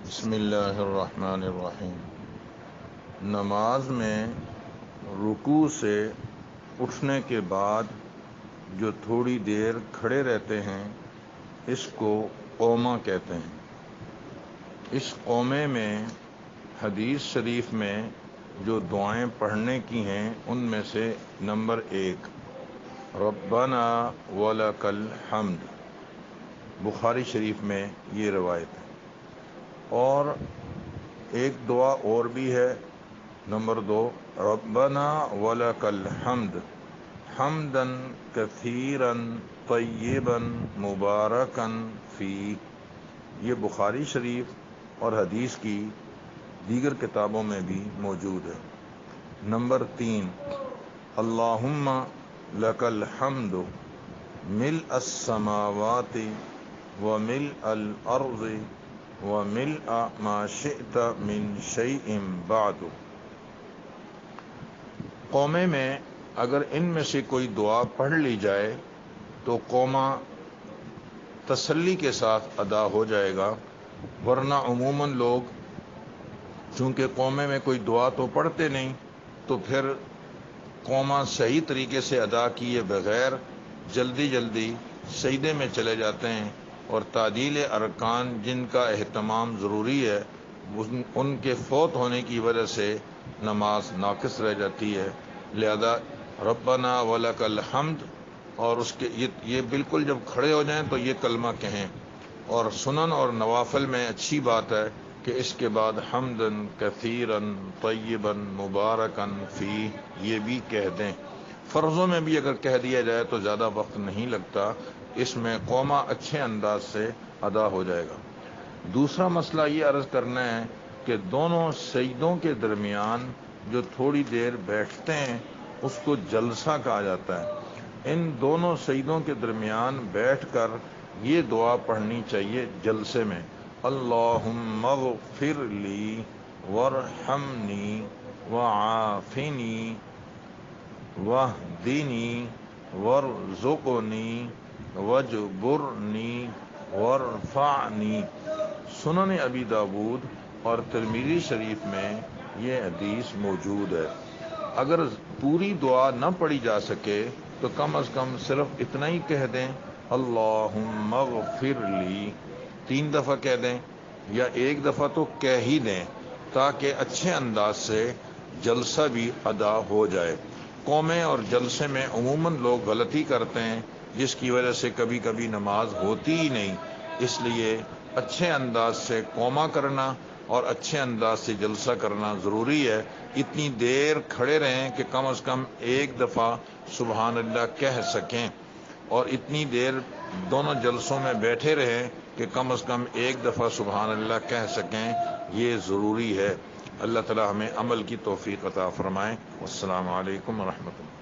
بسم اللہ الرحمن الرحیم۔ نماز میں رکوع سے اٹھنے کے بعد جو تھوڑی دیر کھڑے رہتے ہیں اس کو قومہ کہتے ہیں۔ اس قومے میں حدیث شریف میں جو دعائیں پڑھنے کی ہیں ان میں سے نمبر 1 ربنا ولک الحمد، بخاری شریف میں یہ روایت ہے۔ اور ایک دعا اور بھی ہے، نمبر 2 ربنا ولک الحمد حمدا کثیرا طیبا مبارکا فی، یہ بخاری شریف اور حدیث کی دیگر کتابوں میں بھی موجود ہے۔ نمبر 3 اللہم لک الحمد ملء السماوات وملء الارض وملء ما شئت من شیء بعد۔ قومے میں اگر ان میں سے کوئی دعا پڑھ لی جائے تو قومہ تسلی کے ساتھ ادا ہو جائے گا، ورنہ عموماً لوگ چونکہ قومے میں کوئی دعا تو پڑھتے نہیں تو پھر قومہ صحیح طریقے سے ادا کیے بغیر جلدی جلدی سجدے میں چلے جاتے ہیں، اور تعدیل ارکان جن کا اہتمام ضروری ہے ان کے فوت ہونے کی وجہ سے نماز ناقص رہ جاتی ہے۔ لہذا ربنا ولک الحمد اور اس کے یہ بالکل جب کھڑے ہو جائیں تو یہ کلمہ کہیں، اور سنن اور نوافل میں اچھی بات ہے کہ اس کے بعد حمدا کثیرا طیبا مبارکا فی یہ بھی کہہ دیں۔ فرضوں میں بھی اگر کہہ دیا جائے تو زیادہ وقت نہیں لگتا، اس میں قومہ اچھے انداز سے ادا ہو جائے گا۔ دوسرا مسئلہ یہ عرض کرنا ہے کہ دونوں سجدوں کے درمیان جو تھوڑی دیر بیٹھتے ہیں اس کو جلسہ کہا جاتا ہے۔ ان دونوں سجدوں کے درمیان بیٹھ کر یہ دعا پڑھنی چاہیے جلسے میں، اللہم اغفر لی وارحمنی وعافنی واہدنی وارزقنی واجبرنی وارفعنی۔ سنن ابی داود اور ترمذی شریف میں یہ حدیث موجود ہے۔ اگر پوری دعا نہ پڑھی جا سکے تو کم از کم صرف اتنا ہی کہہ دیں اللہم اغفر لی، 3 دفعہ کہہ دیں یا 1 دفعہ تو کہہ ہی دیں تاکہ اچھے انداز سے جلسہ بھی ادا ہو جائے۔ قومے اور جلسے میں عموماً لوگ غلطی کرتے ہیں جس کی وجہ سے کبھی کبھی نماز ہوتی ہی نہیں، اس لیے اچھے انداز سے قومہ کرنا اور اچھے انداز سے جلسہ کرنا ضروری ہے۔ اتنی دیر کھڑے رہیں کہ کم از کم 1 دفعہ سبحان اللہ کہہ سکیں، اور اتنی دیر دونوں جلسوں میں بیٹھے رہیں کہ کم از کم 1 دفعہ سبحان اللہ کہہ سکیں، یہ ضروری ہے۔ اللہ تعالی ہمیں عمل کی توفیق عطا فرمائے۔ والسلام علیکم ورحمۃ اللہ۔